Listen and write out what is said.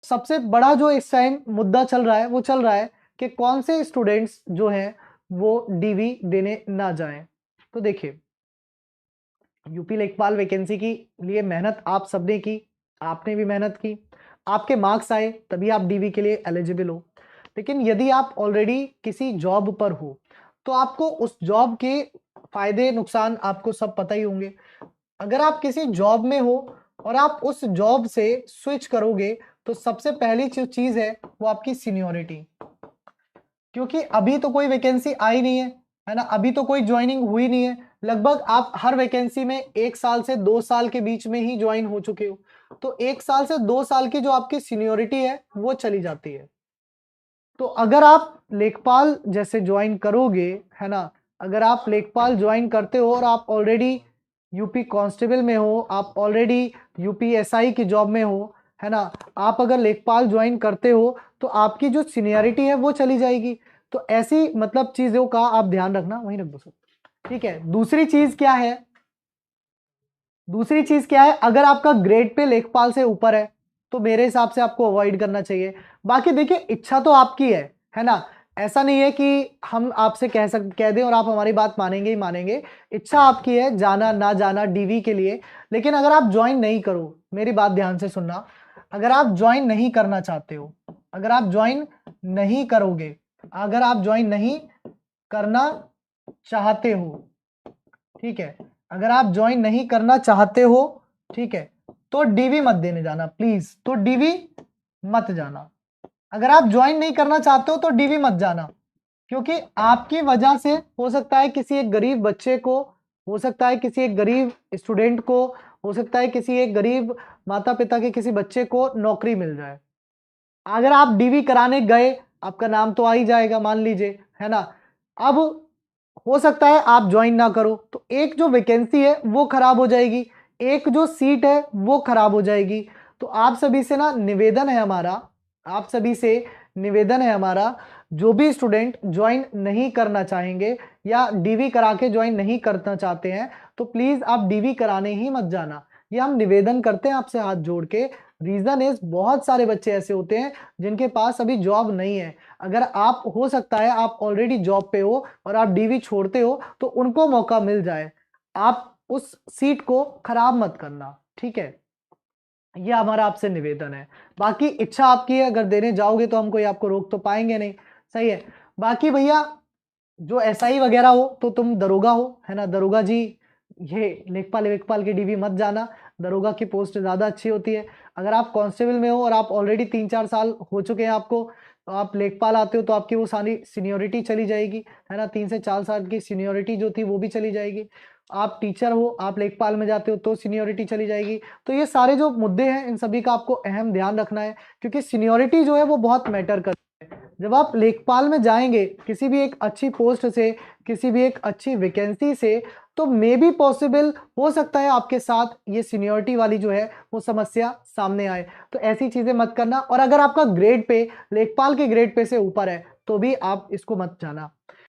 सबसे बड़ा जो इस टाइम मुद्दा चल रहा है वो चल रहा है कि कौन से स्टूडेंट्स जो हैं वो डीवी देने ना जाएं। तो देखिए, यूपी लेखपाल वैकेंसी की लिए मेहनत आप सबने की, आपने भी मेहनत की, आपके मार्क्स आए तभी आप डीवी के लिए एलिजिबल हो। लेकिन यदि आप ऑलरेडी किसी जॉब पर हो तो आपको उस जॉब के फायदे नुकसान आपको सब पता ही होंगे। अगर आप किसी जॉब में हो और आप उस जॉब से स्विच करोगे तो सबसे पहली जो चीज है वो आपकी सीनियोरिटी, क्योंकि अभी तो कोई वैकेंसी आई नहीं है ना, अभी तो कोई ज्वाइनिंग हुई नहीं है। लगभग आप हर वैकेंसी में 1 साल से 2 साल के बीच में ही ज्वाइन हो चुके हो, तो 1 साल से 2 साल की जो आपकी सीनियोरिटी है वो चली जाती है। तो अगर आप लेखपाल जैसे ज्वाइन करोगे, है ना, अगर आप लेखपाल ज्वाइन करते हो और आप ऑलरेडी यूपी कांस्टेबल में हो, आप ऑलरेडी यूपी एसआई की जॉब में हो, है ना, आप अगर लेखपाल ज्वाइन करते हो तो आपकी जो सीनियरिटी है वो चली जाएगी। तो ऐसी मतलब चीजों का आप ध्यान रखना, वहीं रख दो सर। ठीक है, दूसरी चीज क्या है, दूसरी चीज क्या है, अगर आपका ग्रेड पे लेखपाल से ऊपर है तो मेरे हिसाब से आपको अवॉइड करना चाहिए। बाकी देखिए, इच्छा तो आपकी है ना, ऐसा नहीं है कि हम आपसे कह दें और आप हमारी बात मानेंगे ही मानेंगे। इच्छा आपकी है जाना ना जाना डीवी के लिए। लेकिन अगर आप ज्वाइन नहीं करो, मेरी बात ध्यान से सुनना, अगर आप ज्वाइन नहीं करना चाहते हो, अगर आप ज्वाइन नहीं करोगे, अगर आप ज्वाइन नहीं करना चाहते हो, ठीक है, अगर आप ज्वाइन नहीं करना चाहते हो, ठीक है, तो डीवी मत देने जाना प्लीज, तो डीवी मत जाना। अगर आप ज्वाइन नहीं करना चाहते हो तो डीवी मत जाना, क्योंकि आपकी वजह से हो सकता है किसी एक गरीब बच्चे को, हो सकता है किसी एक गरीब स्टूडेंट को, हो सकता है किसी एक गरीब माता पिता के किसी बच्चे को नौकरी मिल जाए। अगर आप डीवी कराने गए, आपका नाम तो आ ही जाएगा मान लीजिए, है ना। अब हो सकता है आप ज्वाइन ना करो तो एक जो वैकेंसी है वो खराब हो जाएगी, एक जो सीट है वो खराब हो जाएगी। तो आप सभी से ना निवेदन है हमारा, आप सभी से निवेदन है हमारा, जो भी स्टूडेंट ज्वाइन नहीं करना चाहेंगे या डीवी करा के ज्वाइन नहीं करना चाहते हैं तो प्लीज आप डीवी कराने ही मत जाना। ये हम निवेदन करते हैं आपसे हाथ जोड़ के। रीजन इज, बहुत सारे बच्चे ऐसे होते हैं जिनके पास अभी जॉब नहीं है। अगर आप, हो सकता है आप ऑलरेडी जॉब पे हो और आप डीवी छोड़ते हो तो उनको मौका मिल जाए, आप उस सीट को खराब मत करना, ठीक है। ये हमारा आपसे निवेदन है। बाकी इच्छा आपकी है, अगर देने जाओगे तो हम कोई आपको रोक तो पाएंगे नहीं, सही है। बाकी भैया जो एसआई वगैरह हो तो तुम दरोगा हो, है ना, दरोगा जी, ये लेखपाल वेखपाल के डीवी मत जाना, दरोगा की पोस्ट ज्यादा अच्छी होती है। अगर आप कांस्टेबल में हो और आप ऑलरेडी 3-4 साल हो चुके हैं आपको, तो आप लेखपाल आते हो तो आपकी वो सारी सीनियोरिटी चली जाएगी, है ना, 3 से 4 साल की सीनियोरिटी जो थी वो भी चली जाएगी। आप टीचर हो, आप लेखपाल में जाते हो तो सीनियोरिटी चली जाएगी। तो ये सारे जो मुद्दे हैं इन सभी का आपको अहम ध्यान रखना है, क्योंकि सीनियोरिटी जो है वो बहुत मैटर करती है। जब आप लेखपाल में जाएंगे किसी भी एक अच्छी पोस्ट से, किसी भी एक अच्छी वैकेंसी से, तो मे बी पॉसिबल हो सकता है आपके साथ ये सीनियोरिटी वाली जो है वो समस्या सामने आए। तो ऐसी चीजें मत करना, और अगर आपका ग्रेड पे लेखपाल के ग्रेड पे से ऊपर है तो भी आप इसको मत जाना।